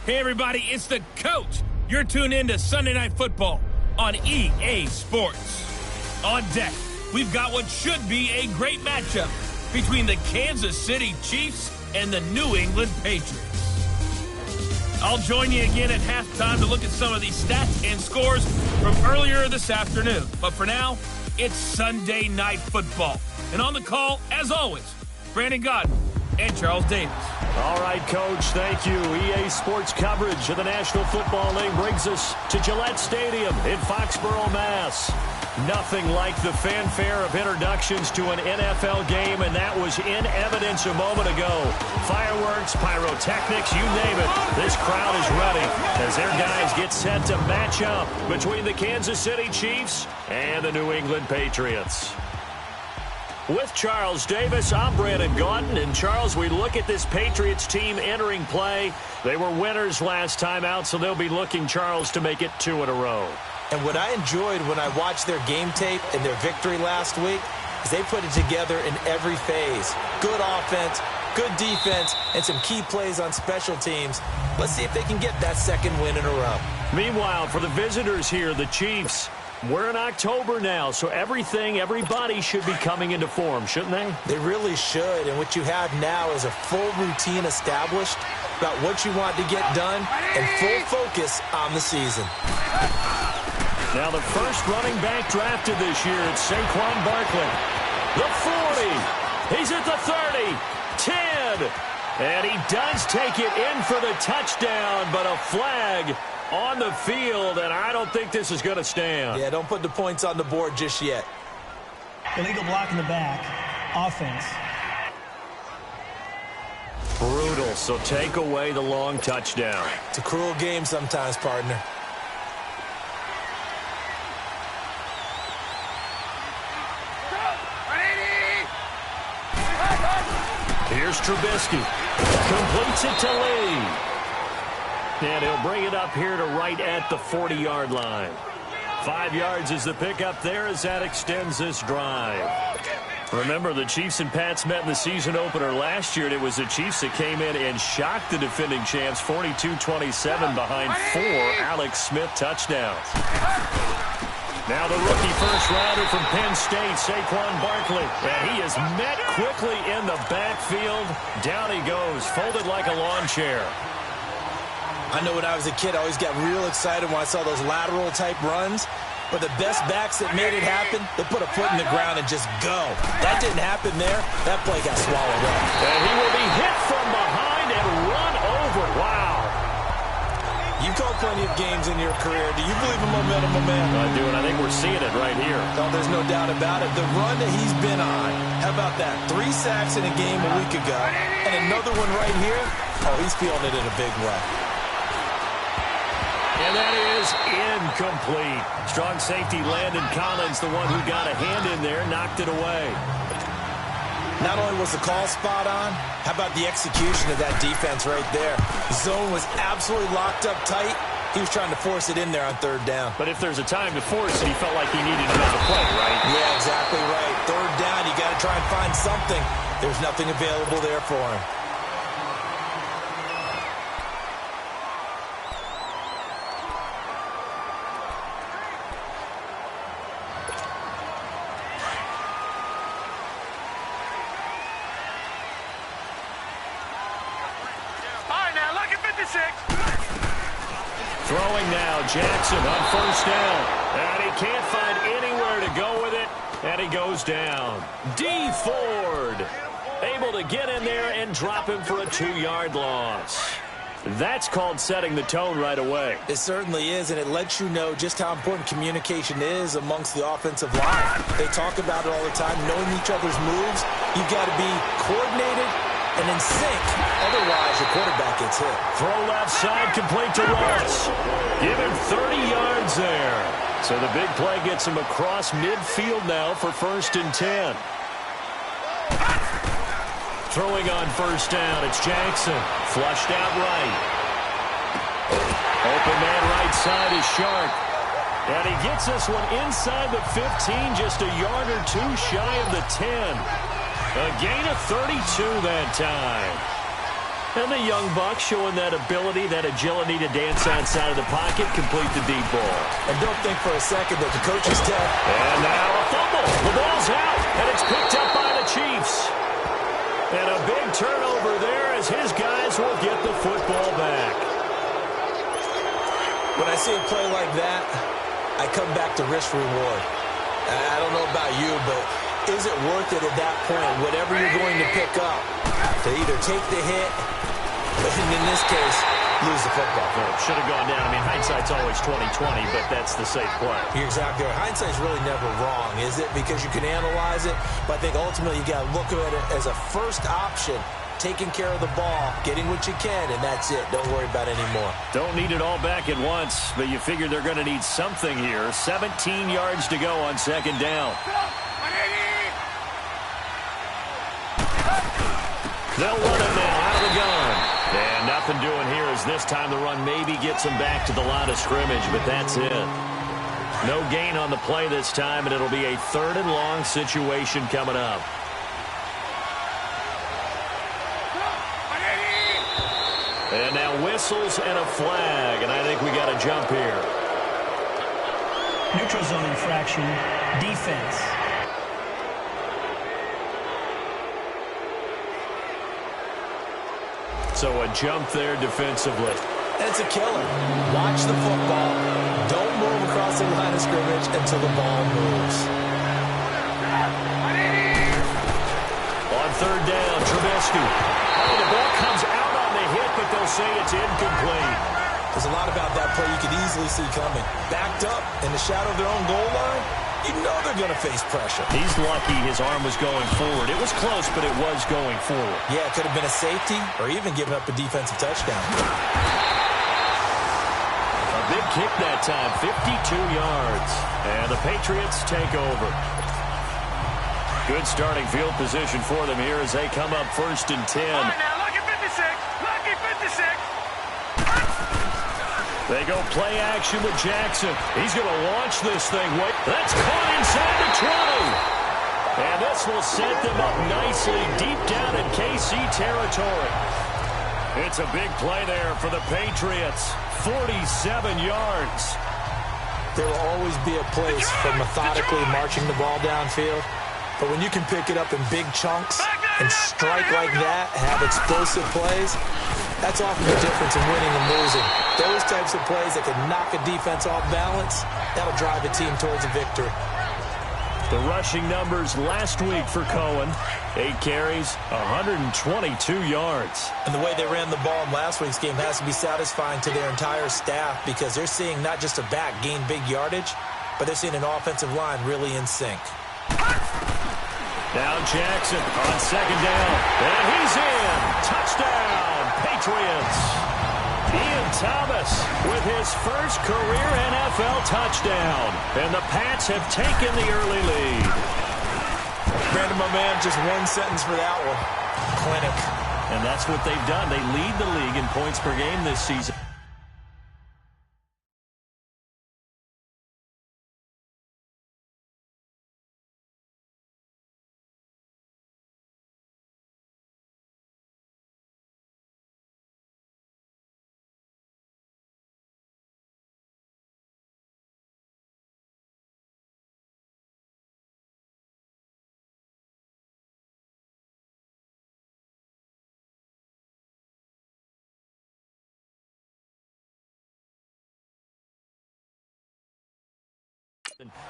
Hey, everybody, it's the coach. You're tuned in to Sunday Night Football on EA Sports. On deck, we've got what should be a great matchup between the Kansas City Chiefs and the New England Patriots. I'll join you again at halftime to look at some of these stats and scores from earlier this afternoon. But for now, it's Sunday Night Football. And on the call, as always, Brandon Gaudin and Charles Davis. All right, Coach, thank you. EA Sports coverage of the National Football League brings us to Gillette Stadium in Foxborough, Mass. Nothing like the fanfare of introductions to an NFL game, and that was in evidence a moment ago. Fireworks, pyrotechnics, you name it. This crowd is ready as their guys get set to match up between the Kansas City Chiefs and the New England Patriots. With Charles Davis, I'm Brandon Gaudin. And Charles, we look at this Patriots team entering play. They were winners last time out, so they'll be looking, Charles, to make it 2 in a row. And what I enjoyed when I watched their game tape and their victory last week is they put it together in every phase. Good offense, good defense, and some key plays on special teams. Let's see if they can get that second win in a row. Meanwhile, for the visitors here, the Chiefs, we're in October now, so everybody should be coming into form, shouldn't they? They really should, and what you have now is a full routine established about what you want to get done and full focus on the season. Now the first running back drafted this year, it's Saquon Barkley. The 40, he's at the 30, 10, and he does take it in for the touchdown, but a flag on the field, and I don't think this is going to stand. Yeah, don't put the points on the board just yet. Illegal block in the back. Offense. Brutal, so take away the long touchdown. It's a cruel game sometimes, partner. Here's Trubisky. Completes it to Lee. And he'll bring it up here to right at the 40-yard line. 5 yards is the pickup there as that extends this drive. Remember, the Chiefs and Pats met in the season opener last year, and it was the Chiefs that came in and shocked the defending champs 42-27 behind 4 Alex Smith touchdowns. Now the rookie first-rounder from Penn State, Saquon Barkley. And he is met quickly in the backfield. Down he goes, folded like a lawn chair. I know when I was a kid, I always got real excited when I saw those lateral-type runs. But the best backs that made it happen, they put a foot in the ground and just go. That didn't happen there. That play got swallowed up. And he will be hit from behind and run over. Wow. You've called plenty of games in your career. Do you believe in momentum, my man? I do, and I think we're seeing it right here. No, there's no doubt about it. The run that he's been on, how about that? 3 sacks in a game a week ago, and another one right here. Oh, he's feeling it in a big way. And that is incomplete. Strong safety Landon Collins, the one who got a hand in there, knocked it away. Not only was the call spot on, how about the execution of that defense right there? The zone was absolutely locked up tight. He was trying to force it in there on 3rd down. But if there's a time to force it, he felt like he needed to make a play, right? Yeah, exactly right. 3rd down, you got to try and find something. There's nothing available there for him. Throwing now, Jackson on 1st down. And he can't find anywhere to go with it. And he goes down. Dee Ford able to get in there and drop him for a 2-yard loss. That's called setting the tone right away. It certainly is, and it lets you know just how important communication is amongst the offensive line. They talk about it all the time, knowing each other's moves. You've got to be coordinated and in sync. Otherwise, your quarterback gets hit. Throw left side, complete to Russ. Give him 30 yards there. So the big play gets him across midfield now for 1st and 10. Throwing on 1st down, it's Jackson. Flushed out right. Open man right side is Sharp. And he gets this one inside the 15, just a yard or 2 shy of the 10. A gain of 32 that time. And the young buck showing that ability, that agility to dance outside of the pocket, complete the deep ball. And don't think for a second that the coach is dead. And now a fumble. The ball's out, and it's picked up by the Chiefs. And a big turnover there as his guys will get the football back. When I see a play like that, I come back to risk reward. I don't know about you, but is it worth it at that point, whatever you're going to pick up, to either take the hit, but in this case, lose the football? Should have gone down. I mean, hindsight's always 20/20, but that's the safe play. You're exactly right. Hindsight's really never wrong, is it? Because you can analyze it, but I think ultimately you got to look at it as a first option, taking care of the ball, getting what you can, and that's it. Don't worry about it anymore. Don't need it all back at once, but you figure they're going to need something here. 17 yards to go on second down. They'll run it now out of the gun. And nothing doing here as this time the run maybe gets them back to the line of scrimmage, but that's it. No gain on the play this time, and it'll be a 3rd and long situation coming up. And now whistles and a flag, and I think we got a jump here. Neutral zone infraction, defense. So a jump there defensively. And it's a killer. Watch the football. Don't move across the line of scrimmage until the ball moves. On 3rd down, Trubisky. Oh, the ball comes out on the hit, but they'll say it's incomplete. There's a lot about that play you could easily see coming. Backed up in the shadow of their own goal line, you know they're going to face pressure. He's lucky his arm was going forward. It was close, but it was going forward. Yeah, it could have been a safety or even given up a defensive touchdown. A big kick that time, 52 yards. And the Patriots take over. Good starting field position for them here as they come up 1st and 10. All right, now, lucky 56. Lucky 56. They go play action with Jackson. He's going to launch this thing. Wait, that's caught inside the 20. And this will set them up nicely deep down in KC territory. It's a big play there for the Patriots. 47 yards. There will always be a place for methodically marching the ball downfield. But when you can pick it up in big chunks and strike like that, have explosive plays, that's often the difference in winning and losing. Those types of plays that can knock a defense off balance, that'll drive a team towards a victory. The rushing numbers last week for Cohen. 8 carries, 122 yards. And the way they ran the ball in last week's game has to be satisfying to their entire staff because they're seeing not just a back gain big yardage, but they're seeing an offensive line really in sync. Now Jackson on 2nd down. And he's in. Touchdown, Patriots. Ian Thomas with his first career NFL touchdown. And the Pats have taken the early lead. Brandon, my man, just one sentence for that one. Clinic. And that's what they've done. They lead the league in points per game this season.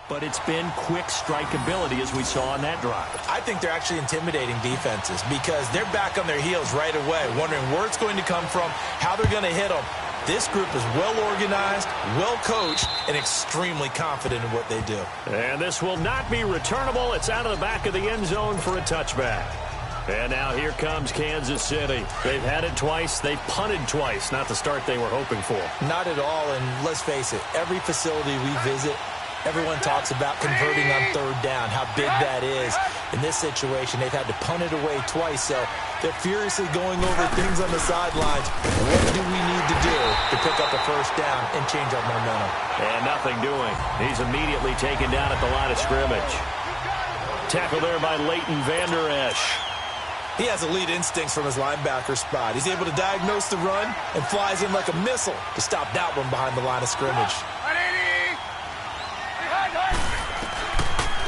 But it's been quick strikeability as we saw on that drive. I think they're actually intimidating defenses because they're back on their heels right away, wondering where it's going to come from, how they're going to hit them. This group is well organized, well coached, and extremely confident in what they do. And this will not be returnable. It's out of the back of the end zone for a touchback. And now here comes Kansas City. They've had it twice. They've punted twice. Not the start they were hoping for. Not at all, and let's face it, every facility we visit, everyone talks about converting on 3rd down, how big that is. In this situation, they've had to punt it away twice, so they're furiously going over things on the sidelines. What do we need to do to pick up a 1st down and change our momentum? And nothing doing. He's immediately taken down at the line of scrimmage. Tackle there by Leighton Vander Esch. He has elite instincts from his linebacker spot. He's able to diagnose the run and flies in like a missile to stop that one behind the line of scrimmage.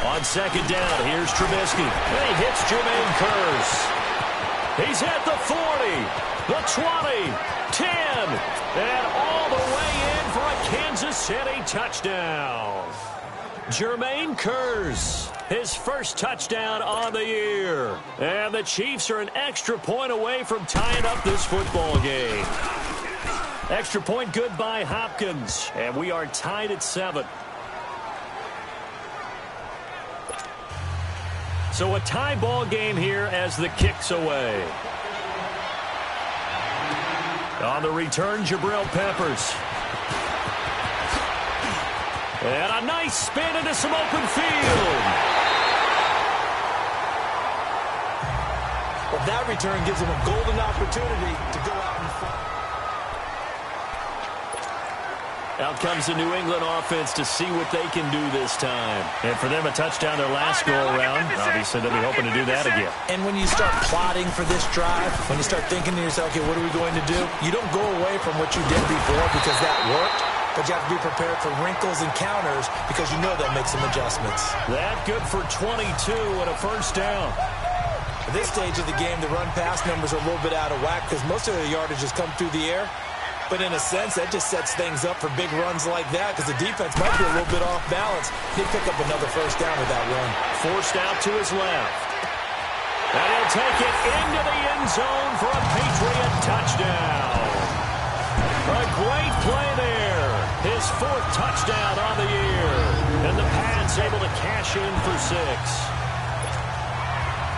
On second down, here's Trubisky. And he hits Jermaine Kearse. He's at the 40, the 20, 10, and all the way in for a Kansas City touchdown. Jermaine Kearse, his first touchdown on the year. And the Chiefs are an extra point away from tying up this football game. Extra point good by Hopkins, and we are tied at 7. So a tie ball game here as the kick's away. On the return, Jabril Peppers. And a nice spin into some open field. Well, that return gives him a golden opportunity to go out in front. Out comes the New England offense to see what they can do this time. And for them, a touchdown their last go-around. Obviously, they'll be hoping to do that again. And when you start plotting for this drive, when you start thinking to yourself, okay, what are we going to do? You don't go away from what you did before because that worked, but you have to be prepared for wrinkles and counters because you know they'll make some adjustments. That good for 22 and a first down. At this stage of the game, the run-pass numbers are a little bit out of whack because most of the yardage has come through the air. But in a sense, that just sets things up for big runs like that because the defense might be a little bit off balance. He'll pick up another first down with that run. Forced out to his left. And he'll take it into the end zone for a Patriot touchdown. A great play there. His 4th touchdown on the year. And the Pats able to cash in for 6.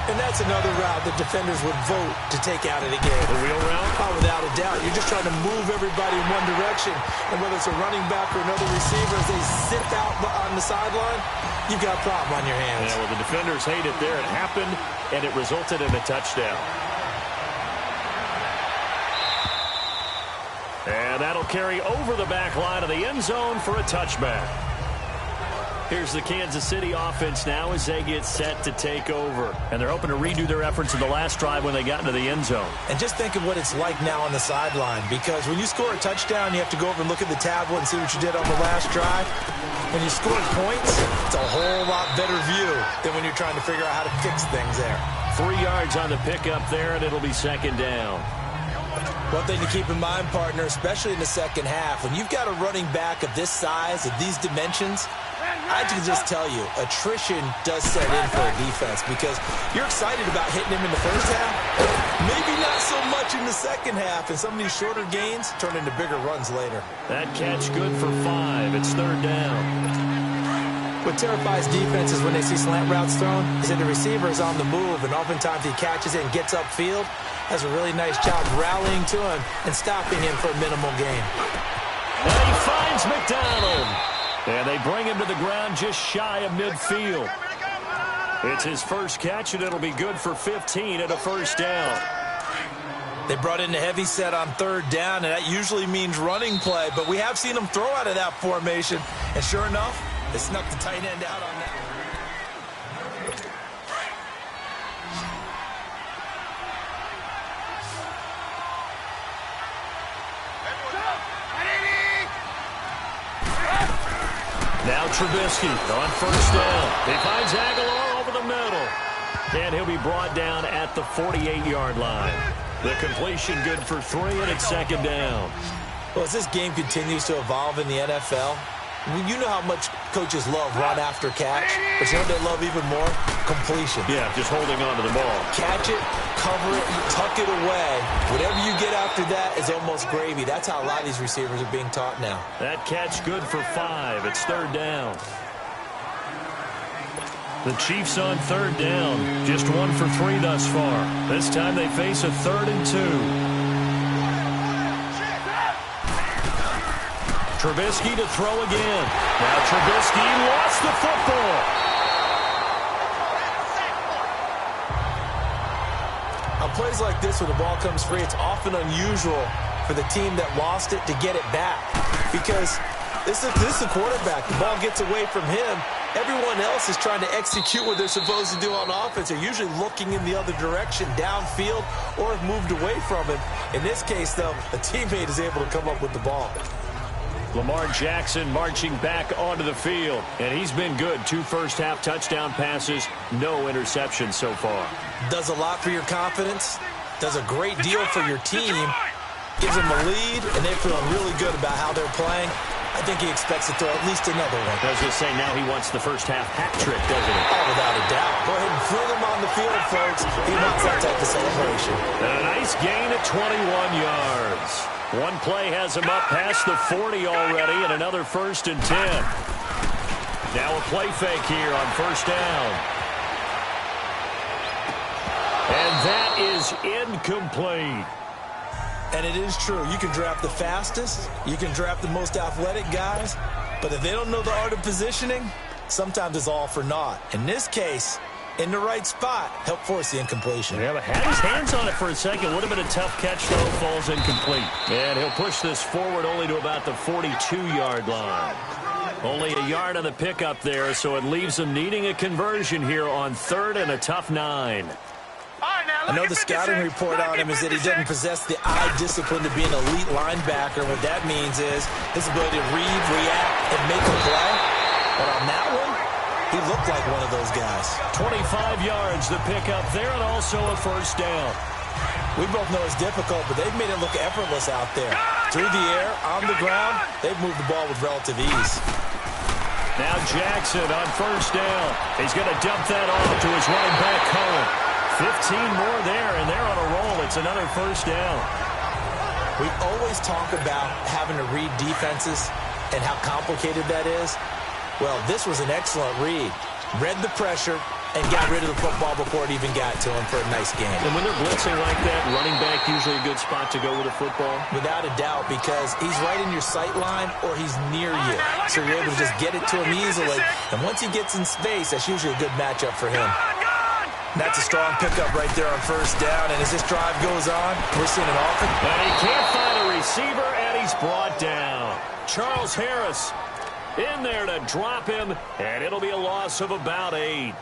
And that's another route that defenders would vote to take out of the game. The wheel route? Oh, without a doubt. You're just trying to move everybody in one direction. And whether it's a running back or another receiver, as they sit out on the sideline, you've got a problem on your hands. Yeah, well, the defenders hate it there. It happened, and it resulted in a touchdown. And that'll carry over the back line of the end zone for a touchback. Here's the Kansas City offense now as they get set to take over. And they're hoping to redo their efforts in the last drive when they got into the end zone. And just think of what it's like now on the sideline, because when you score a touchdown, you have to go over and look at the tablet and see what you did on the last drive. When you score points, it's a whole lot better view than when you're trying to figure out how to fix things there. 3 yards on the pickup there, and it'll be second down. One thing to keep in mind, partner, especially in the second half, when you've got a running back of this size, of these dimensions, I can just tell you, attrition does set in for a defense because you're excited about hitting him in the first half, maybe not so much in the second half, and some of these shorter gains turn into bigger runs later. That catch good for 5. It's third down. What terrifies defenses when they see slant routes thrown is that the receiver is on the move, and oftentimes he catches it and gets upfield, has a really nice job rallying to him and stopping him for a minimal gain. And he finds McDonald. And they bring him to the ground just shy of midfield. It's his first catch, and it'll be good for 15 and a first down. They brought in the heavy set on third down, and that usually means running play, but we have seen them throw out of that formation. And sure enough, they snuck the tight end out on that. Now Trubisky on first down. He finds Aguilar over the middle. And he'll be brought down at the 48-yard line. The completion good for 3, and it's second down. Well, as this game continues to evolve in the NFL, you know how much coaches love run after catch, but you know what they love even more? Completion. Yeah, just holding on to the ball. Catch it, cover it, tuck it away. Whatever you get after that is almost gravy. That's how a lot of these receivers are being taught now. That catch good for 5. It's third down. The Chiefs on third down. Just 1 for 3 thus far. This time they face a 3rd and 2. Trubisky to throw again. Now Trubisky lost the football. On plays like this when the ball comes free, it's often unusual for the team that lost it to get it back. Because This is the quarterback. The ball gets away from him. Everyone else is trying to execute what they're supposed to do on offense. They're usually looking in the other direction, downfield, or have moved away from him. In this case, though, a teammate is able to come up with the ball. Lamar Jackson marching back onto the field, and he's been good. 2 first-half touchdown passes, no interceptions so far. Does a lot for your confidence, does a great deal for your team, gives them a lead, and they're feeling really good about how they're playing. I think he expects to throw at least another one. I was going to say, now he wants the first-half hat trick, doesn't he? Oh, without a doubt. Go ahead and fling him on the field, folks. He wants that type of celebration. And a nice gain at 21 yards. One play has him up past the 40 already, and another 1st and 10. Now a play fake here on 1st down. And that is incomplete. And it is true. You can draft the fastest. You can draft the most athletic guys. But if they don't know the art of positioning, sometimes it's all for naught. In this case, in the right spot, help force the incompletion. Yeah, but had his hands on it for a second. Would have been a tough catch, though. Falls incomplete. And he'll push this forward only to about the 42-yard line. Only a yard on the pickup there, so it leaves him needing a conversion here on 3rd and a tough 9. I know the scouting report on him is that he doesn't possess the eye discipline to be an elite linebacker. What that means is his ability to read, react, and make a play. But on that one, he looked like one of those guys. 25 yards to pick up there, and also a 1st down. We both know it's difficult, but they've made it look effortless out there. Through the air, on the ground, they've moved the ball with relative ease. Now Jackson on 1st down. He's going to dump that off to his running back, Cohen. 15 more there, and they're on a roll. It's another 1st down. We always talk about having to read defenses and how complicated that is. Well, this was an excellent read. Read the pressure and got rid of the football before it even got to him for a nice game. And when they're blitzing like that, running back usually a good spot to go with a football? Without a doubt, because he's right in your sight line or he's near you. So you're able to just get it to him easily. And once he gets in space, that's usually a good matchup for him. That's a strong pickup right there on 1st down. And as this drive goes on, we're seeing an offense. And he can't find a receiver, and he's brought down. Charles Harris in there to drop him, and it'll be a loss of about 8.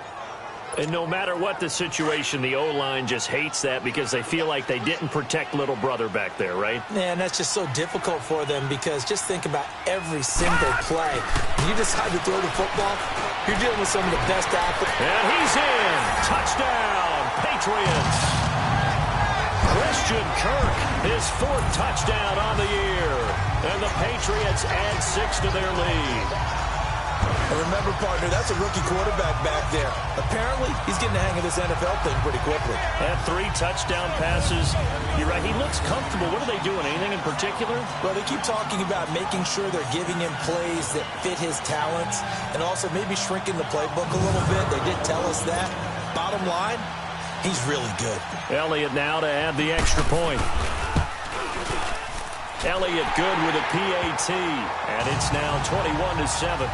And no matter what the situation, the O-line just hates that because they feel like they didn't protect little brother back there, right? Man, that's just so difficult for them because just think about every single play. When you decide to throw the football, you're dealing with some of the best athletes. And he's in. Touchdown, Patriots. Christian Kirk, his 4th touchdown on the year. And the Patriots add 6 to their lead. And remember, partner, that's a rookie quarterback back there. Apparently, he's getting the hang of this NFL thing pretty quickly. Had 3 touchdown passes. You're right, he looks comfortable. What are they doing? Anything in particular? Well, they keep talking about making sure they're giving him plays that fit his talents and also maybe shrinking the playbook a little bit. They did tell us that. Bottom line, he's really good. Elliott now to add the extra point. Elliott good with a PAT, and it's now 21-7.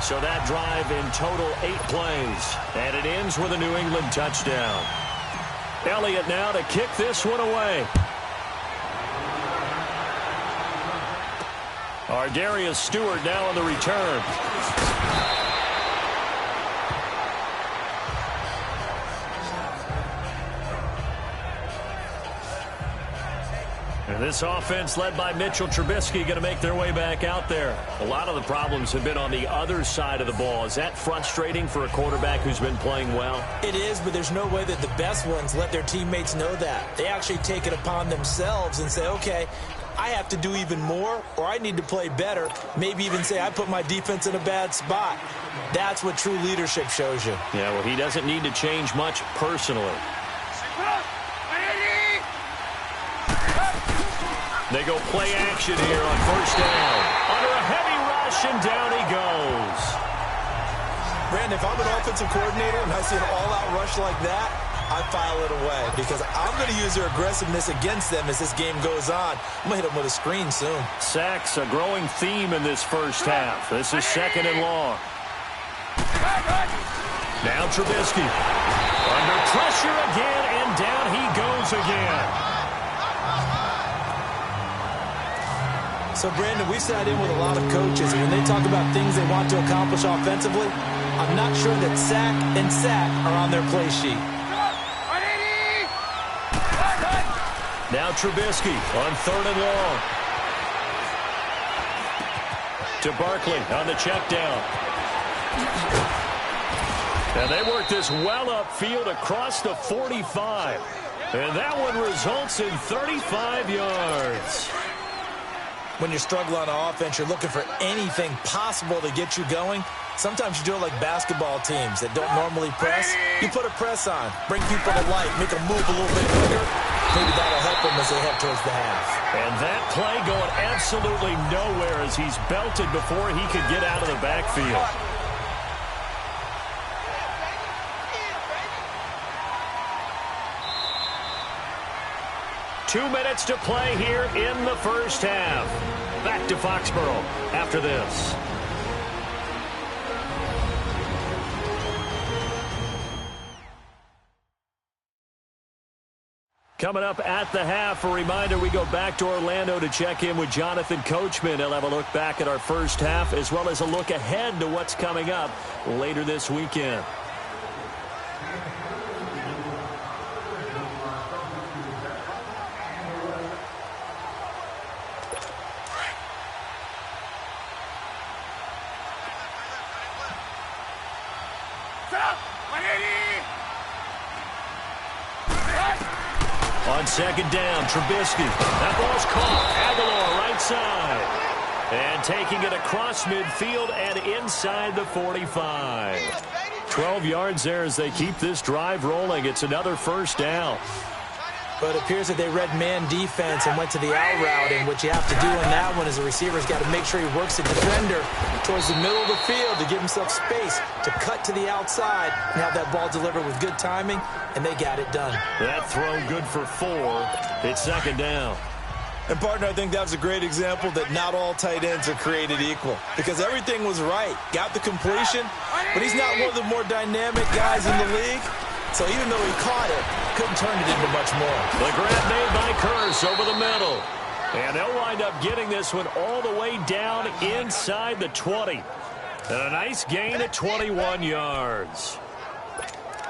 So that drive in total 8 plays, and it ends with a New England touchdown. Elliott now to kick this one away. Ardarius Stewart now on the return. And this offense led by Mitchell Trubisky going to make their way back out there. A lot of the problems have been on the other side of the ball. Is that frustrating for a quarterback who's been playing well? It is, but there's no way that the best ones let their teammates know that. They actually take it upon themselves and say, okay, I have to do even more, or I need to play better. Maybe even say I put my defense in a bad spot. That's what true leadership shows you. Yeah, well, he doesn't need to change much personally. They go play action here on 1st down. Under a heavy rush, and down he goes. Brandon, if I'm an offensive coordinator and I see an all-out rush like that, I file it away because I'm going to use their aggressiveness against them as this game goes on. I'm going to hit them with a screen soon. Sacks, a growing theme in this 1st half. This is 2nd and long. Now Trubisky. Under pressure again, and down he goes again. So, Brandon, we sat in with a lot of coaches, and when they talk about things they want to accomplish offensively, I'm not sure that sack and sack are on their play sheet. Now Trubisky on 3rd and long. To Barkley on the check down. And they work this well upfield across the 45. And that one results in 35 yards. When you're struggling on offense, you're looking for anything possible to get you going. Sometimes you do it like basketball teams that don't normally press. You put a press on, bring people to life, make them move a little bit quicker. Maybe that'll help them as they head towards the half. And that play going absolutely nowhere as he's belted before he could get out of the backfield. Two minutes to play here in the first half. Back to Foxborough after this. Coming up at the half, a reminder, we go back to Orlando to check in with Jonathan Coachman. He'll have a look back at our first half as well as a look ahead to what's coming up later this weekend. On second down, Trubisky. That ball's caught. Aguilar right side. And taking it across midfield and inside the 45. 12 yards there as they keep this drive rolling. It's another first down. But it appears that they read man defense and went to the out route. And what you have to do in that one is the receiver's got to make sure he works the defender towards the middle of the field to give himself space to cut to the outside and have that ball delivered with good timing, and they got it done. That throw good for 4. It's second down. And, partner, I think that was a great example that not all tight ends are created equal because everything was right. Got the completion, but he's not one of the more dynamic guys in the league. So even though he caught it, couldn't turn it into much more. The grab made by Kearse over the middle. And they'll wind up getting this one all the way down inside the 20. And a nice gain of 21 yards.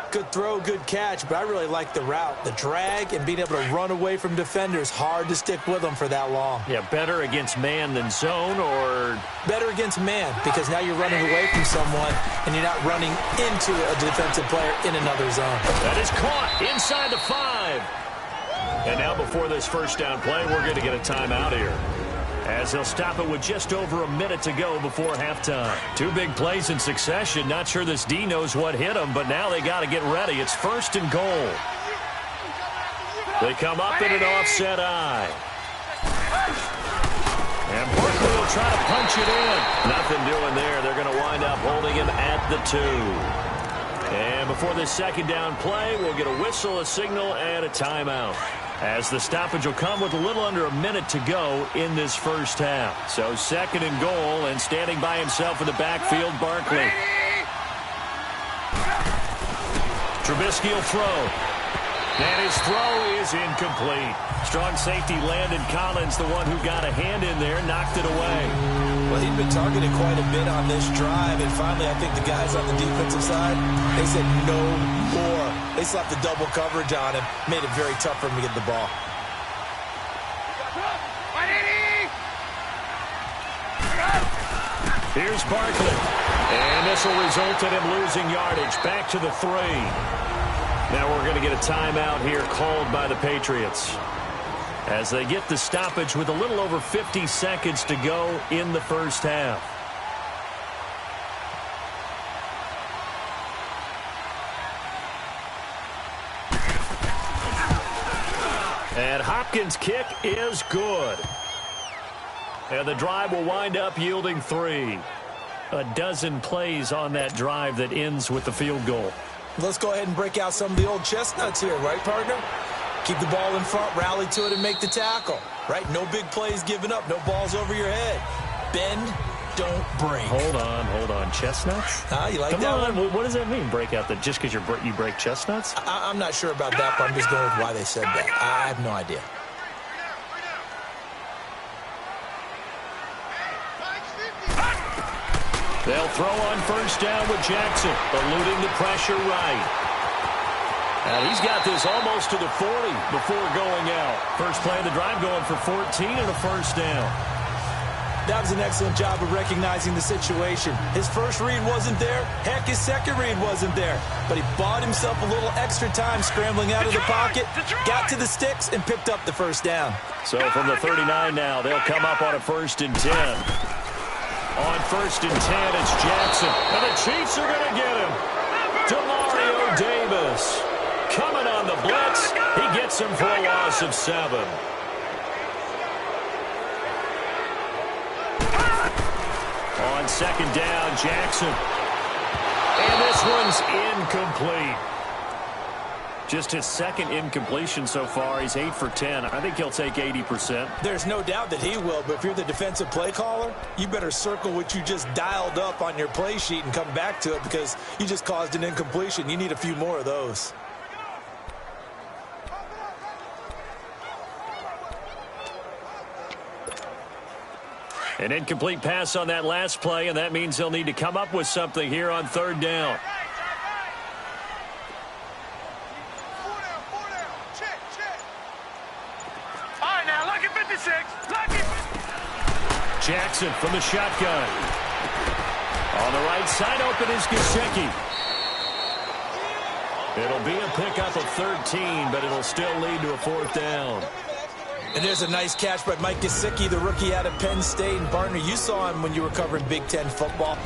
Good throw, good catch, but I really like the route. The drag and being able to run away from defenders. Hard to stick with them for that long. Yeah, better against man than zone, or? Better against man, because now you're running away from someone and you're not running into a defensive player in another zone. That is caught inside the 5. And now before this first down play, we're going to get a timeout here, as they'll stop it with just over a minute to go before halftime. 2 big plays in succession. Not sure this D knows what hit them, but now they got to get ready. It's 1st and goal. They come up in an offset eye. And Barkley will try to punch it in. Nothing doing there. They're going to wind up holding him at the 2. And before this second down play, we'll get a whistle, a signal, and a timeout, as the stoppage will come with a little under a minute to go in this first half. So 2nd and goal, and standing by himself in the backfield, Barkley. Trubisky will throw. And his throw is incomplete. Strong safety Landon Collins, the one who got a hand in there, knocked it away. Well, he'd been targeted quite a bit on this drive, and finally I think the guys on the defensive side, they said no more. They slapped the double coverage on him, made it very tough for him to get the ball. Here's Barkley. And this will result in him losing yardage. Back to the 3. Now we're going to get a timeout here called by the Patriots, as they get the stoppage with a little over 50 seconds to go in the first half. And Hopkins' kick is good. And the drive will wind up yielding 3. A dozen plays on that drive that ends with the field goal. Let's go ahead and break out some of the old chestnuts here, right, partner? Keep the ball in front, rally to it, and make the tackle, right? No big plays given up, no balls over your head. Bend, don't break. Hold on. Chestnuts? You like Come that on. one? What does that mean, break out? Just because you break chestnuts? I'm not sure about that, but I'm just going with why they said that. I have no idea. They'll throw on first down with Jackson, eluding the pressure right. And he's got this almost to the 40 before going out. First play of the drive going for 14 and a first down. That was an excellent job of recognizing the situation. His first read wasn't there. Heck, his second read wasn't there. But he bought himself a little extra time scrambling out of the pocket, got to the sticks, and picked up the first down. So from the 39 now, they'll come up on a 1st and 10. On 1st and 10, it's Jackson. And the Chiefs are going to get him. Demario Davis coming on the blitz. He gets him for a loss of 7. On 2nd down, Jackson. And this one's incomplete. Just his 2nd incompletion so far. He's 8 for 10. I think he'll take 80%. There's no doubt that he will, but if you're the defensive play caller, you better circle what you just dialed up on your play sheet and come back to it because you just caused an incompletion. You need a few more of those. An incomplete pass on that last play, and that means they'll need to come up with something here on 3rd down. All right, now, lucky 56. Lucky. Jackson from the shotgun. On the right side, open is Gesicki. It'll be a pickup of 13, but it'll still lead to a 4th down. And there's a nice catch by Mike Gesicki, the rookie out of Penn State. And, partner, you saw him when you were covering Big Ten football.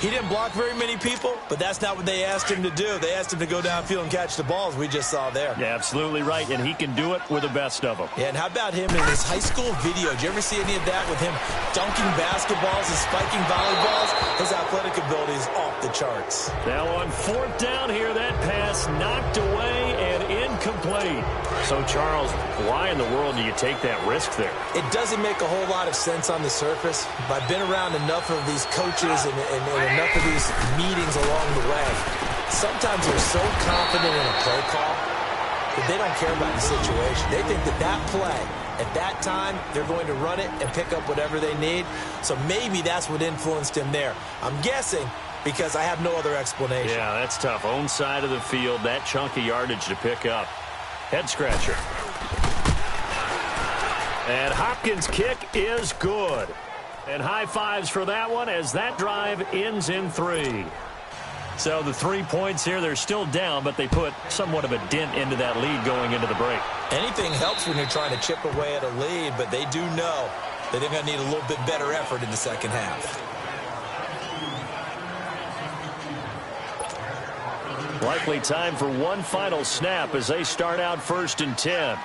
He didn't block very many people, but that's not what they asked him to do. They asked him to go downfield and catch the balls we just saw there. Yeah, absolutely right, and he can do it with the best of them. Yeah, and how about him in his high school video? Did you ever see any of that with him dunking basketballs and spiking volleyballs? His athletic ability is off the charts. Now on 4th down here, that pass knocked away and incomplete. So, Charles, why in the world do you take that risk there? It doesn't make a whole lot of sense on the surface. But I've been around enough of these coaches and enough of these meetings along the way. Sometimes they're so confident in a play call that they don't care about the situation. They think that that play, at that time, they're going to run it and pick up whatever they need. So maybe that's what influenced him there. I'm guessing because I have no other explanation. Yeah, that's tough. Own side of the field, that chunk of yardage to pick up. Head scratcher. And Hopkins' kick is good. And high fives for that one as that drive ends in 3. So the 3 points here, they're still down, but they put somewhat of a dent into that lead going into the break. Anything helps when you're trying to chip away at a lead, but they do know that they're going to need a little bit better effort in the second half. Likely time for one final snap as they start out 1st and 10.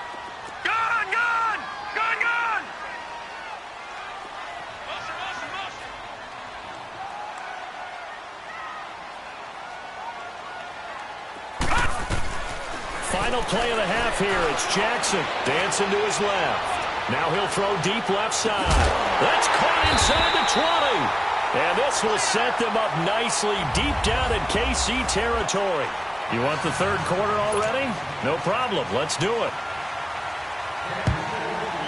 Final play of the half here. It's Jackson dancing to his left. Now he'll throw deep left side. That's caught inside the 20. And this will set them up nicely deep down in KC territory. You want the 3rd quarter already? No problem. Let's do it.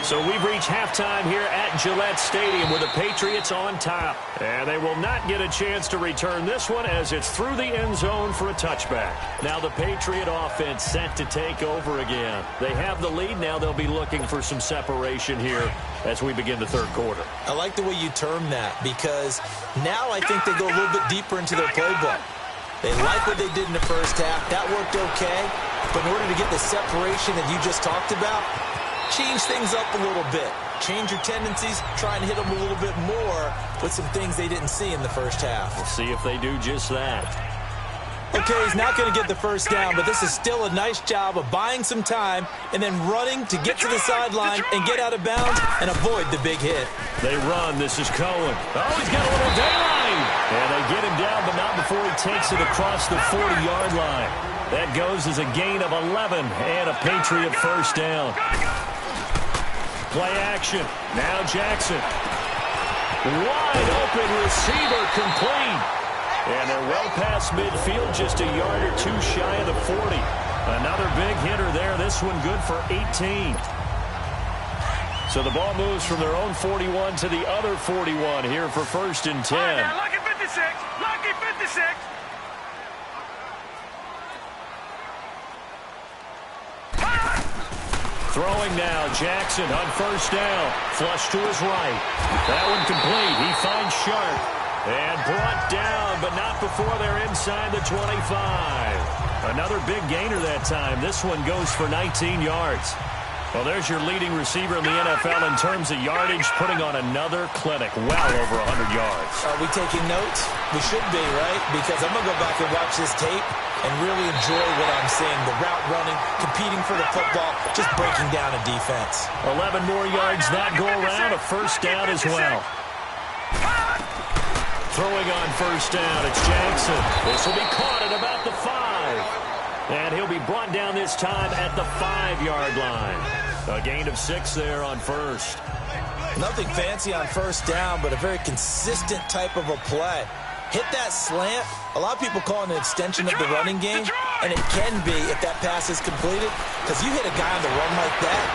So we've reached halftime here at Gillette Stadium with the Patriots on top. And they will not get a chance to return this one as it's through the end zone for a touchback. Now the Patriot offense set to take over again. They have the lead. Now they'll be looking for some separation here as we begin the 3rd quarter. I like the way you term that because now I think they go a little bit deeper into their playbook. They like what they did in the first half. That worked okay. But in order to get the separation that you just talked about, change things up a little bit. Change your tendencies. Try and hit them a little bit more with some things they didn't see in the first half. We'll see if they do just that. Okay, he's not going to get the first down, but this is still a nice job of buying some time and then running to get to the sideline and get out of bounds and avoid the big hit. They run. This is Cohen. Oh, he's got a little daylight. And they get him down, but not before he takes it across the 40-yard line. That goes as a gain of 11 and a Patriot first down. Play action. Now Jackson. Wide open receiver complete. And they're well past midfield, just a yard or 2 shy of the 40. Another big hitter there. This one good for 18. So the ball moves from their own 41 to the other 41 here for 1st and 10. Right, now, lucky 56. 56. Lucky 56. Throwing now, Jackson on first down. Flush to his right. That one complete. He finds Sharp. And brought down, but not before they're inside the 25. Another big gainer that time. This one goes for 19 yards. Well, there's your leading receiver in the NFL in terms of yardage, putting on another clinic. Well over 100 yards. Are we taking notes? We should be, right? Because I'm going to go back and watch this tape and really enjoy what I'm seeing. The route running, competing for the football, just breaking down a defense. 11 more yards that go around, a first down as well. Throwing on first down, it's Jackson. This will be caught at about the 5. And he'll be brought down this time at the 5-yard line. A gain of 6 there on first. Nothing fancy on first down, but a very consistent type of a play. Hit that slant. A lot of people call it an extension of the running game, and it can be if that pass is completed, because you hit a guy on the run like that.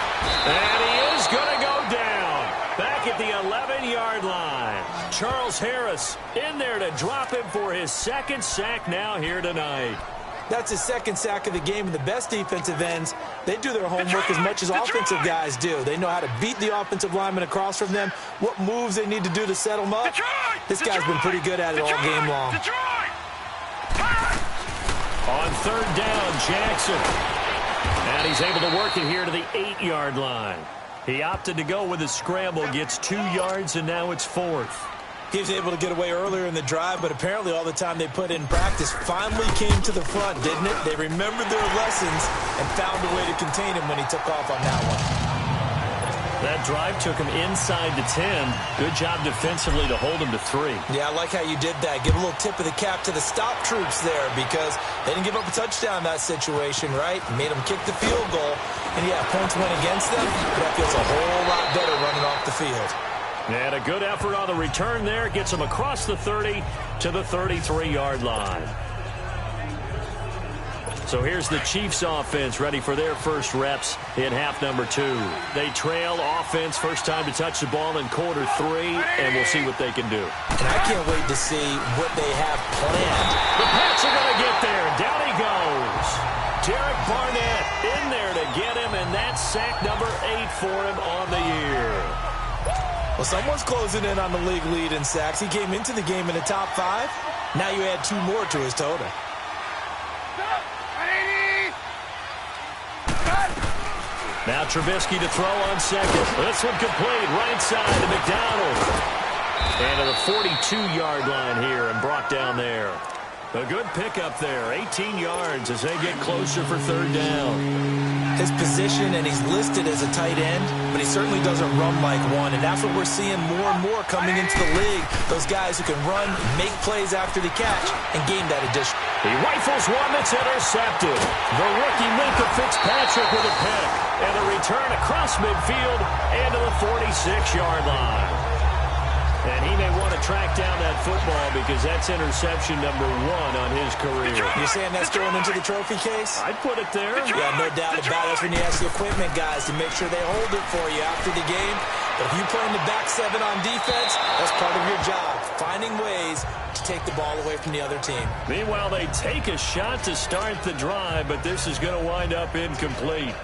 And he is going to go down. Back at the 11-yard line. Charles Harris in there to drop him for his second sack now here tonight. That's his second sack of the game, and the best defensive ends, they do their homework as much as offensive guys do. They know how to beat the offensive lineman across from them, what moves they need to do to set them up. This guy's been pretty good at it all game long. On third down, Jackson. And he's able to work it here to the 8-yard line. He opted to go with a scramble, gets 2 yards, and now it's 4th. He was able to get away earlier in the drive, but apparently all the time they put in practice finally came to the front, didn't it? They remembered their lessons and found a way to contain him when he took off on that one. That drive took him inside the 10. Good job defensively to hold him to 3. Yeah, I like how you did that. Give a little tip of the cap to the stop troops there, because they didn't give up a touchdown in that situation, right? Made them kick the field goal. And yeah, points went against them, but that feels a whole lot better running off the field. And a good effort on the return there. Gets him across the 30 to the 33-yard line. So here's the Chiefs offense ready for their first reps in half number 2. They trail offense, first time to touch the ball in quarter 3, and we'll see what they can do. And I can't wait to see what they have planned. The Pats are going to get there. Down he goes. Derek Barnett in there to get him, and that's sack number 8 for him on the year. Well, someone's closing in on the league lead in sacks. He came into the game in the top 5. Now you add 2 more to his total. Now Trubisky to throw on second. This one complete. Right side to McDonald. And to the 42-yard line here and brought down there. A good pickup there. 18 yards as they get closer for third down. His position, and he's listed as a tight end, but he certainly doesn't run like one, and that's what we're seeing more and more coming into the league. Those guys who can run, make plays after the catch, and gain that addition. He rifles one that's intercepted. The rookie Minkah Fitzpatrick with a pick. And a return across midfield and to the 46-yard line. And he may want to track down that football because that's interception number 1 on his career. You're saying that's going into the trophy case? I'd put it there. Yeah, no doubt about it. That's when you ask the equipment guys to make sure they hold it for you after the game. But if you play in the back 7 on defense, that's part of your job, finding ways to take the ball away from the other team. Meanwhile, they take a shot to start the drive, but this is going to wind up incomplete.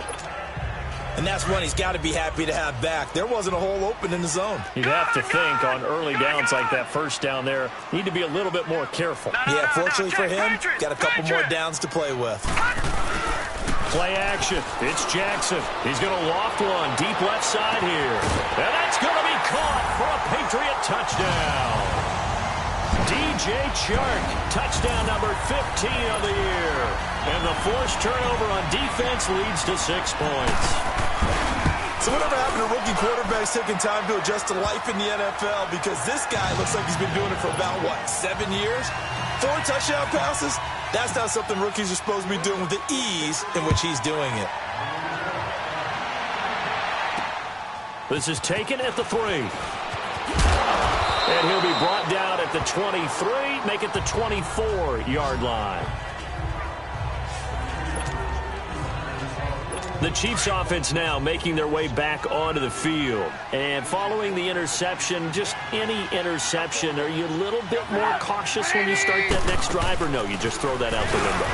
And that's one he's got to be happy to have back. There wasn't a hole open in the zone. You'd have to think on early downs like that first down there, need to be a little bit more careful. Yeah, fortunately for him, got a couple more downs to play with. Play action. It's Jackson. He's going to loft one deep left side here. And that's going to be caught for a Patriot touchdown. DJ Chark, touchdown number 15 of the year. And the forced turnover on defense leads to 6 points. So whatever happened to rookie quarterbacks taking time to adjust to life in the NFL? Because this guy looks like he's been doing it for about, 7 years? 4 touchdown passes? That's not something rookies are supposed to be doing with the ease in which he's doing it. This is taken at the 3. And he'll be brought down at the 23, make it the 24-yard line. The Chiefs offense now making their way back onto the field. And following the interception, just any interception, are you a little bit more cautious when you start that next drive, or no, you just throw that out the window?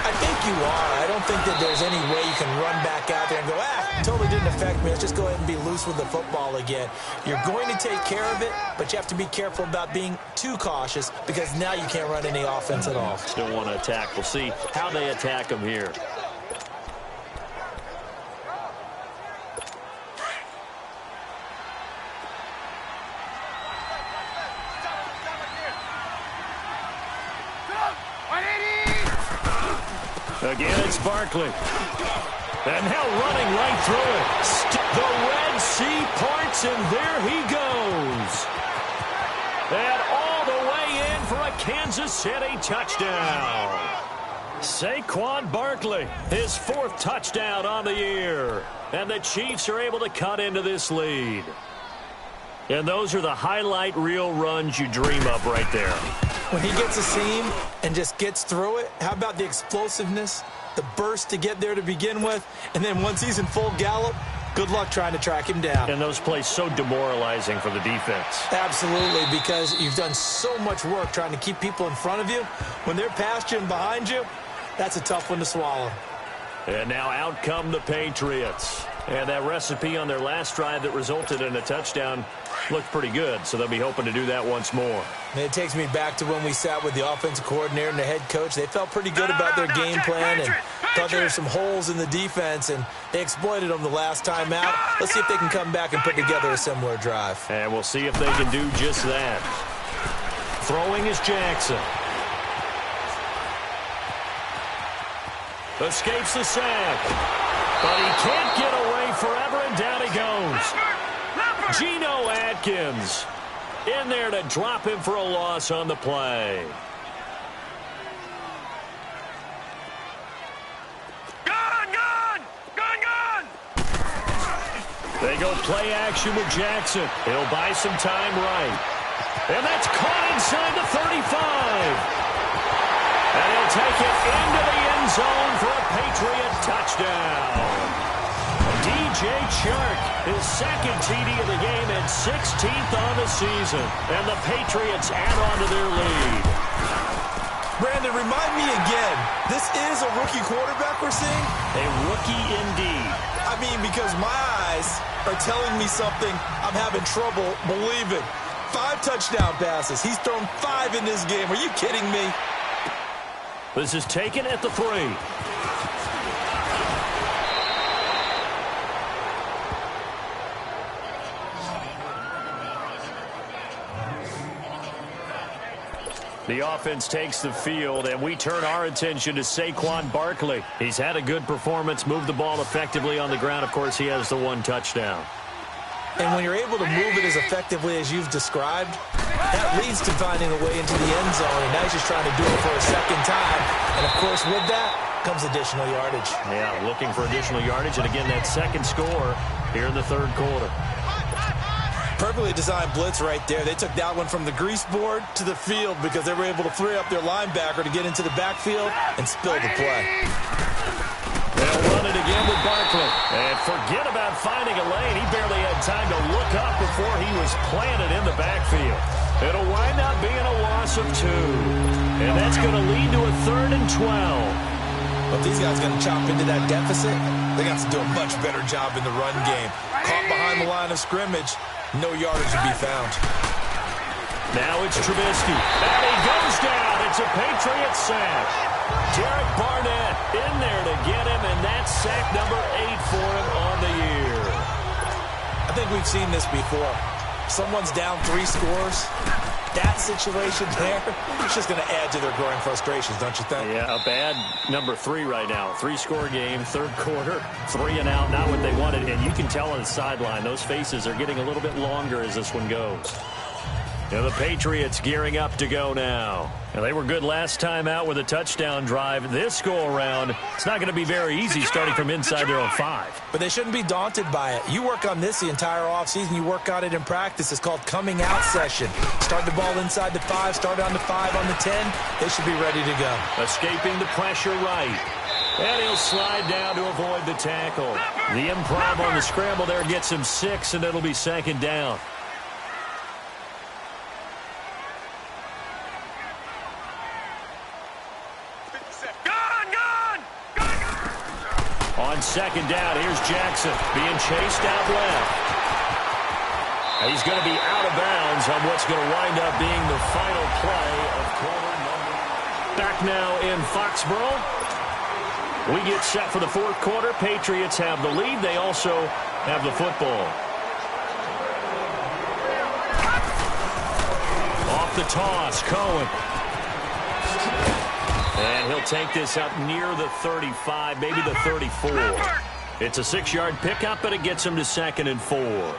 I think you are. I don't think that there's any way you can run back out there and go, totally didn't affect me. Let's just go ahead and be loose with the football again. You're going to take care of it, but you have to be careful about being too cautious because now you can't run any offense at all. Still want to attack. We'll see how they attack them here. Again, it's Barkley. And now running right through it. The Red Sea parts, and there he goes. And all the way in for a Kansas City touchdown. Saquon Barkley, his 4th touchdown on the year. And the Chiefs are able to cut into this lead. And those are the highlight reel runs you dream of right there. When he gets a seam and just gets through it, how about the explosiveness, the burst to get there to begin with, and then once he's in full gallop, good luck trying to track him down. And those plays so demoralizing for the defense. Absolutely, because you've done so much work trying to keep people in front of you. When they're past you and behind you, that's a tough one to swallow. And now out come the Patriots. And that recipe on their last drive that resulted in a touchdown looked pretty good, so they'll be hoping to do that once more. And it takes me back to when we sat with the offensive coordinator and the head coach. They felt pretty good about their game plan and thought there were some holes in the defense, and they exploited them the last time out. Let's see if they can come back and put together a similar drive. And we'll see if they can do just that. Throwing is Jackson. Escapes the sack. But he can't get away forever, and down he goes. Geno Atkins in there to drop him for a loss on the play. Gone! They go play action with Jackson. He'll buy some time right. And that's caught inside the 35. And he'll take it into the end zone for a Patriot touchdown. DJ Chark, his 2nd TD of the game and 16th on the season. And the Patriots add on to their lead. Brandon, remind me again, this is a rookie quarterback we're seeing? A rookie indeed. I mean, because my eyes are telling me something I'm having trouble believing. 5 touchdown passes. He's thrown 5 in this game. Are you kidding me? This is taken at the 3. The offense takes the field, and we turn our attention to Saquon Barkley. He's had a good performance, moved the ball effectively on the ground. Of course, he has the 1 touchdown. And when you're able to move it as effectively as you've described, that leads to finding a way into the end zone. And now he's just trying to do it for a 2nd time. And, of course, with that comes additional yardage. Yeah, looking for additional yardage. And, again, that 2nd score here in the 3rd quarter. Perfectly designed blitz right there. They took that one from the grease board to the field because they were able to free up their linebacker to get into the backfield and spill the play. They'll run it again with Barkley. And forget about finding a lane. He barely had time to look up before he was planted in the backfield. It'll wind up being a loss of 2. And that's going to lead to a 3rd and 12. But these guys are going to chop into that deficit. They got to do a much better job in the run game. Caught behind the line of scrimmage, no yardage to be found. Now it's Trubisky. And he goes down. It's a Patriot sack. Derek Barnett in there to get him, and that's sack number 8 for him on the year. I think we've seen this before. Someone's down 3 scores. That situation there, it's just going to add to their growing frustrations, don't you think? Yeah, a bad number 3 right now. 3-score game, 3rd quarter, 3 and out, not what they wanted. And you can tell on the sideline, those faces are getting a little bit longer as this one goes. And the Patriots gearing up to go now. And they were good last time out with a touchdown drive. This go-around, it's not going to be very easy starting from inside their own 5. But they shouldn't be daunted by it. You work on this the entire offseason. You work on it in practice. It's called coming out session. Start the ball inside the 5, start on the 5, on the 10. They should be ready to go. Escaping the pressure right. And he'll slide down to avoid the tackle. The improv on the scramble there gets him 6, and it'll be second down. On second down, here's Jackson being chased out left. He's going to be out of bounds on what's going to wind up being the final play of quarter number. Back now in Foxborough. We get set for the fourth quarter. Patriots have the lead. They also have the football. Off the toss, Cohen. And he'll take this up near the 35, maybe the 34. It's a 6-yard pickup, but it gets him to 2nd and 4.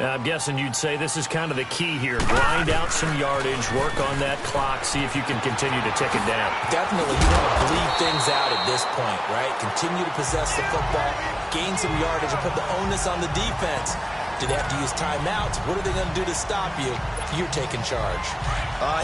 I'm guessing you'd say this is kind of the key here. Grind out some yardage, work on that clock, see if you can continue to tick it down. Definitely, you want to bleed things out at this point, right? Continue to possess the football, gain some yardage, and put the onus on the defense. Do they have to use timeouts? What are they going to do to stop you if you're taking charge?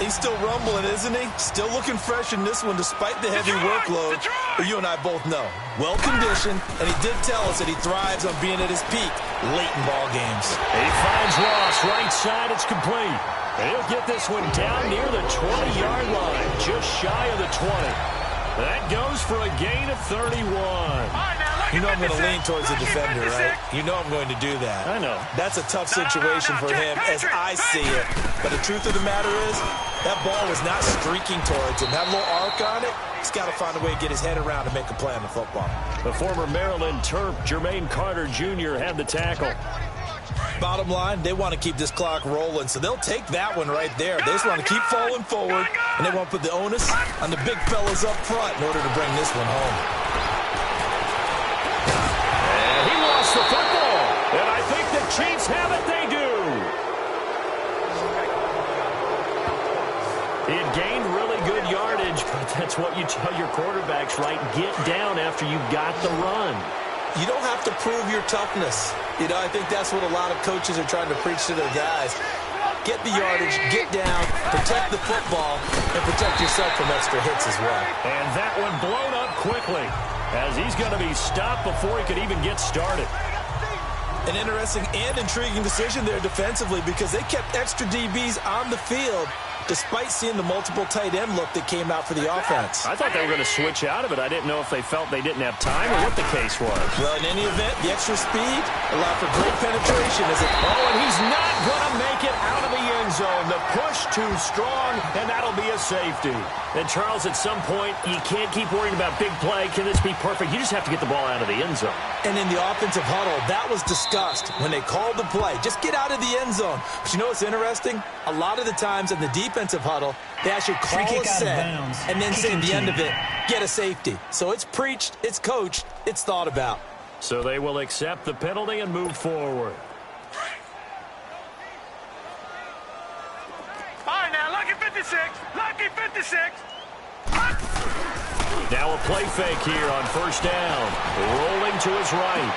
He's still rumbling, isn't he? Still looking fresh in this one despite the heavy workload. But you and I both know. Well-conditioned, and he did tell us that he thrives on being at his peak late in ball games. He finds Ross, right side, it's complete. And he'll get this one down near the 20-yard line, just shy of the 20. That goes for a gain of 31. You know I'm going to lean towards the defender, right? You know I'm going to do that. I know. That's a tough situation for him as I see it. But the truth of the matter is, that ball was not streaking towards him. That little arc on it, he's got to find a way to get his head around and make a play on the football. The former Maryland Terp, Jermaine Carter Jr., had the tackle. Bottom line, they want to keep this clock rolling, so they'll take that one right there. They just want to keep falling forward, and they want to put the onus on the big fellas up front in order to bring this one home. And he lost the football, and I think the Chiefs have it. They do. He had gained really good yardage, but that's what you tell your quarterbacks, right? Get down after you got the run. You don't have to prove your toughness. You know, I think that's what a lot of coaches are trying to preach to their guys. Get the yardage, get down, protect the football, and protect yourself from extra hits as well. And that one blown up quickly as he's going to be stopped before he could even get started. An interesting and intriguing decision there defensively because they kept extra DBs on the field despite seeing the multiple tight end look that came out for the offense. I thought they were going to switch out of it. I didn't know if they felt they didn't have time or what the case was. Well, in any event, the extra speed allowed for great penetration. And he's not going to make it out of the end zone. The push too strong, and that'll be a safety. And, Charles, at some point, you can't keep worrying about big play. Can this be perfect? You just have to get the ball out of the end zone. And in the offensive huddle, that was discussed when they called the play. Just get out of the end zone. But you know what's interesting? A lot of the times in the defensive huddle, they actually call a set and then say at the end of it, get a safety. So it's preached, it's coached, it's thought about. So they will accept the penalty and move forward. All right, now, lucky 56. Lucky 56. Now a play fake here on first down. Rolling to his right.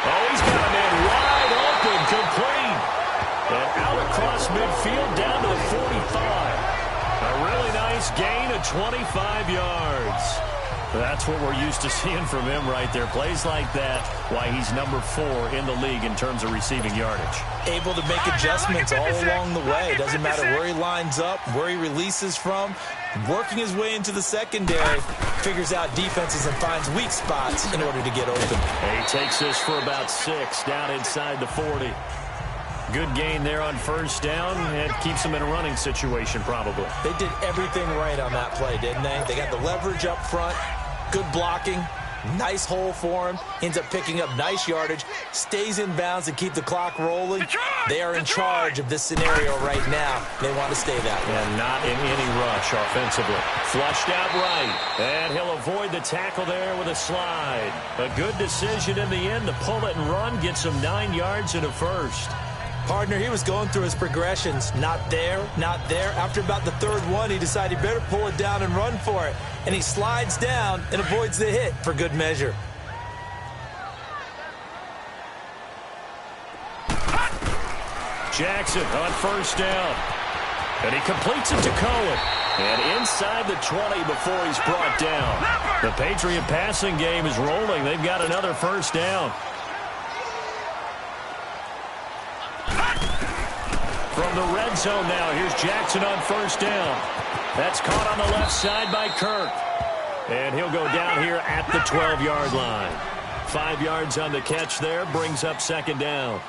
Oh, he's got a man wide open, complete. And out across midfield down to the 45. A really nice gain of 25 yards. That's what we're used to seeing from him right there. Plays like that, why he's number 4 in the league in terms of receiving yardage. Able to make adjustments all along the way. Doesn't matter where he lines up, where he releases from. Working his way into the secondary, figures out defenses and finds weak spots in order to get open. He takes this for about 6 down inside the 40. Good gain there on first down and keeps him in a running situation probably. They did everything right on that play, didn't they? They got the leverage up front, good blocking, nice hole for him, ends up picking up nice yardage, stays in bounds and keep the clock rolling. They are in charge of this scenario right now. They want to stay that way. And not in any rush offensively. Flushed out right, and he'll avoid the tackle there with a slide. A good decision in the end to pull it and run, gets him 9 yards and a first. Partner, he was going through his progressions. Not there, not there. After about the third one, he decided he better pull it down and run for it. And he slides down and avoids the hit for good measure. Jackson on first down. And he completes it to Cohen. And inside the 20 before he's brought down. The Patriot passing game is rolling. They've got another first down. From the red zone now, here's Jackson on first down. That's caught on the left side by Kirk. And he'll go down here at the 12-yard line. 5 yards on the catch there, brings up second down.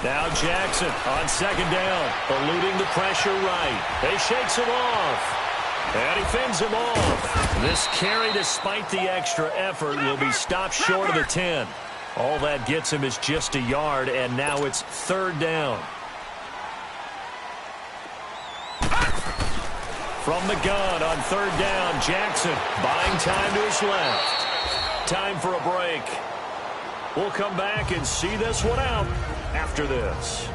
Now Jackson on second down, eluding the pressure right. He shakes him off, and he fends him off. This carry, despite the extra effort, will be stopped short of the 10. All that gets him is just a yard, and now it's third down. From the gun on third down, Jackson buying time to his left. Time for a break. We'll come back and see this one out after this.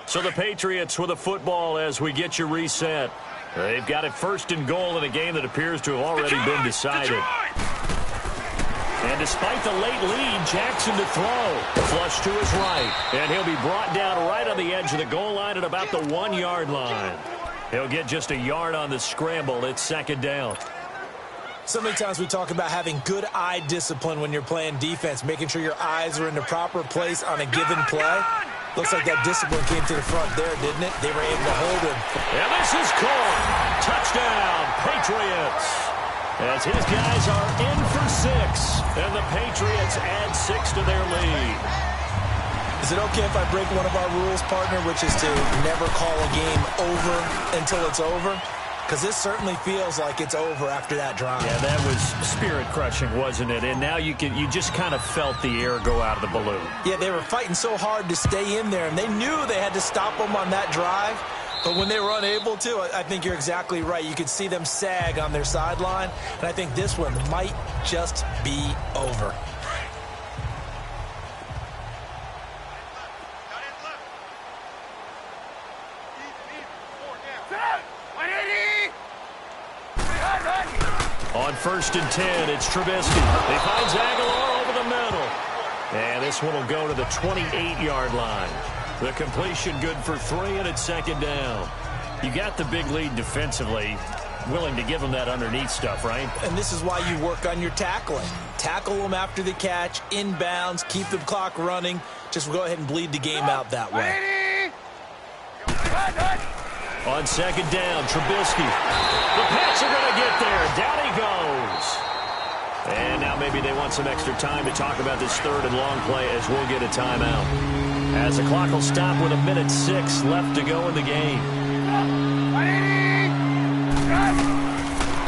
So the Patriots with a football as we get you reset. They've got it first and goal in a game that appears to have already been decided. And despite the late lead, Jackson to throw. Flush to his right. And he'll be brought down right on the edge of the goal line at about the 1-yard line. He'll get just a yard on the scramble. It's second down. So many times we talk about having good eye discipline when you're playing defense, making sure your eyes are in the proper place on a given play. Looks like that discipline came to the front there, didn't it? They were able to hold him. And this is caught. Touchdown, Patriots. As his guys are in for 6, and the Patriots add 6 to their lead. Is it okay if I break one of our rules, partner, which is to never call a game over until it's over? Because this certainly feels like it's over after that drive. Yeah, that was spirit-crushing, wasn't it? And now you just kind of felt the air go out of the balloon. Yeah, they were fighting so hard to stay in there, and they knew they had to stop them on that drive. But when they were unable to, I think you're exactly right. You could see them sag on their sideline, and I think this one might just be over. On first and 10, it's Trubisky. He finds Aguilar over the middle. And this one will go to the 28-yard line. The completion good for 3, and it's second down. You got the big lead defensively. Willing to give them that underneath stuff, right? And this is why you work on your tackling. Tackle them after the catch, inbounds, keep the clock running. Just go ahead and bleed the game out that way. On second down, Trubisky. The Pats are going to get there. Down he goes. And now maybe they want some extra time to talk about this third and long play as we'll get a timeout. As the clock will stop with 1:06 left to go in the game.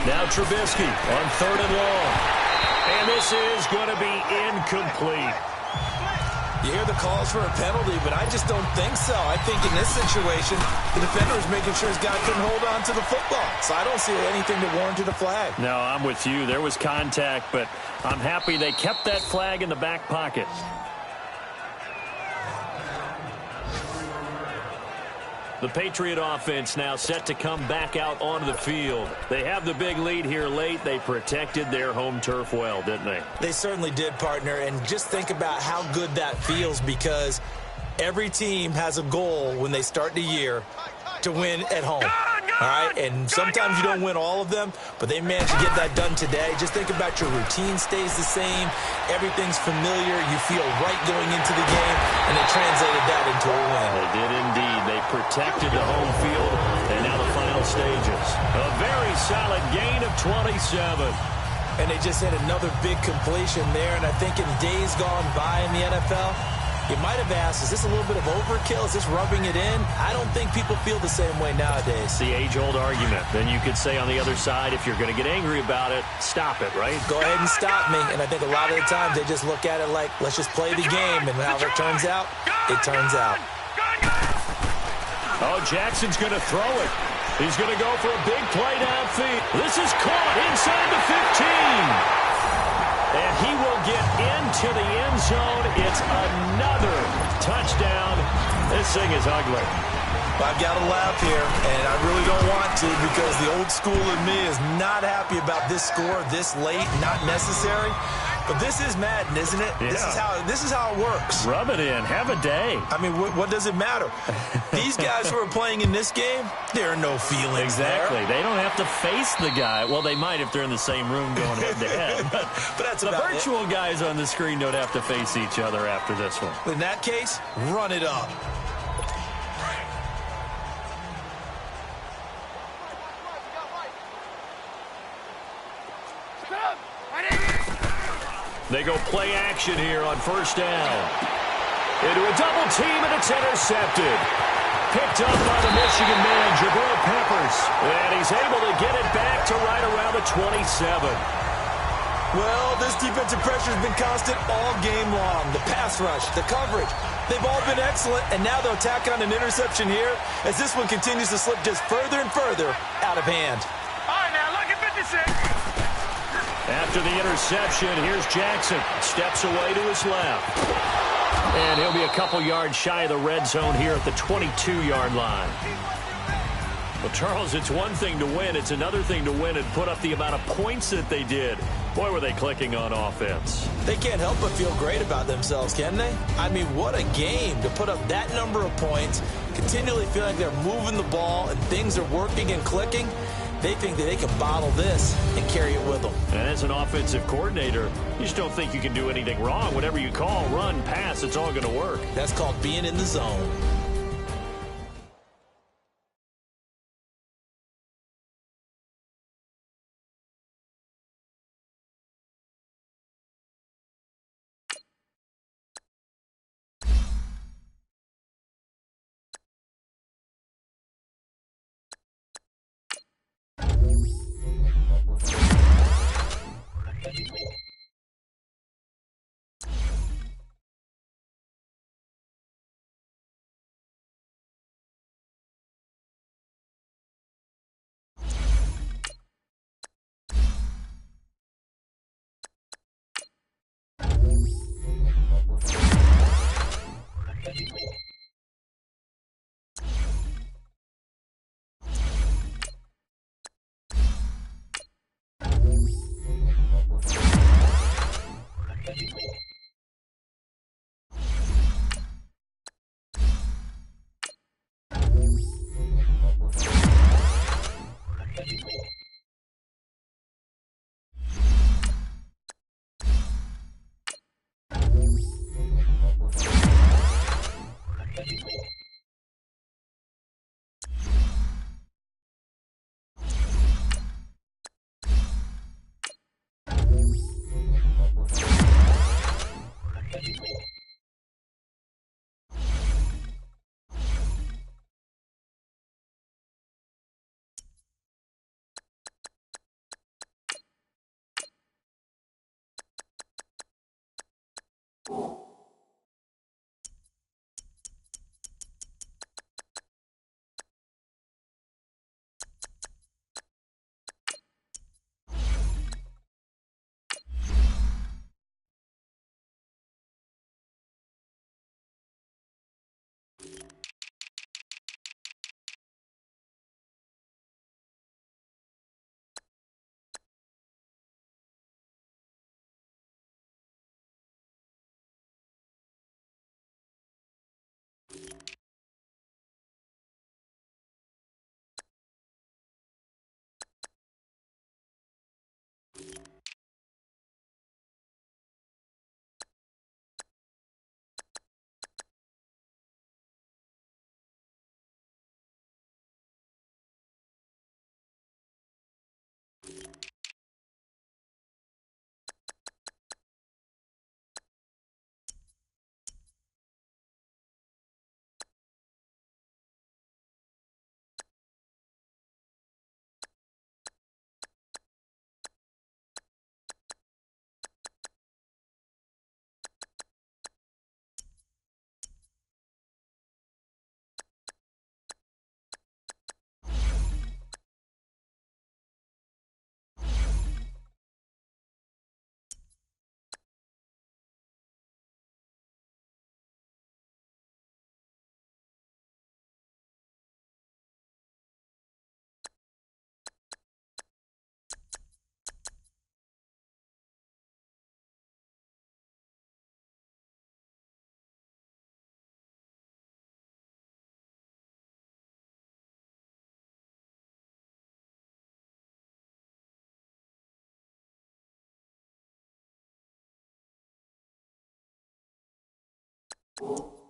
Now Trubisky on third and long. And this is going to be incomplete. You hear the calls for a penalty, but I just don't think so. I think in this situation, the defender is making sure his guy couldn't hold on to the football. So I don't see anything that warranted a flag. No, I'm with you. There was contact, but I'm happy they kept that flag in the back pocket. The Patriot offense now set to come back out onto the field. They have the big lead here late. They protected their home turf well, didn't they? They certainly did, partner. And just think about how good that feels, because every team has a goal when they start the year to win at home. All right, and sometimes you don't win all of them, but they managed to get that done today. Just think about your routine stays the same. Everything's familiar. You feel right going into the game, and they translated that into a win. They did indeed. They protected the home field, and now the final stages. A very solid gain of 27. And they just had another big completion there, and I think in days gone by in the NFL, you might have asked, is this a little bit of overkill? Is this rubbing it in? I don't think people feel the same way nowadays. The age-old argument. Then you could say on the other side, if you're going to get angry about it, stop it, right? Go ahead and stop me. And I think a lot of the times they just look at it like, let's just play the game. And however it turns out, it turns out. Oh, Jackson's going to throw it. He's going to go for a big play downfield. This is caught inside the 15. And he will get into the end zone. It's another touchdown. This thing is ugly. I've got to laugh here, and I really don't want to because the old school in me is not happy about this score this late, not necessary. But this is Madden, isn't it? Yeah. This is how it works. Rub it in. Have a day. I mean, what does it matter? These guys who are playing in this game, there are no feelings Exactly. there. They don't have to face the guy. Well, they might if they're in the same room going head-to-head. But that's the about virtual guys on the screen don't have to face each other after this one. In that case, run it up. They go play action here on first down. Into a double team, and it's intercepted. Picked up by the Michigan man, Jabril Peppers. And he's able to get it back to right around the 27. Well, this defensive pressure has been constant all game long. The pass rush, the coverage, they've all been excellent, and now they'll tack on an interception here as this one continues to slip just further and further out of hand. All right, now, look at 56. After the interception, here's Jackson. Steps away to his left. And he'll be a couple yards shy of the red zone here at the 22-yard line. Well, Charles, it's one thing to win. It's another thing to win and put up the amount of points that they did. Boy, were they clicking on offense. They can't help but feel great about themselves, can they? I mean, what a game to put up that number of points, continually feel like they're moving the ball and things are working and clicking. They think that they can bottle this and carry it with them. And as an offensive coordinator, you just don't think you can do anything wrong. Whatever you call, run, pass, it's all going to work. That's called being in the zone. you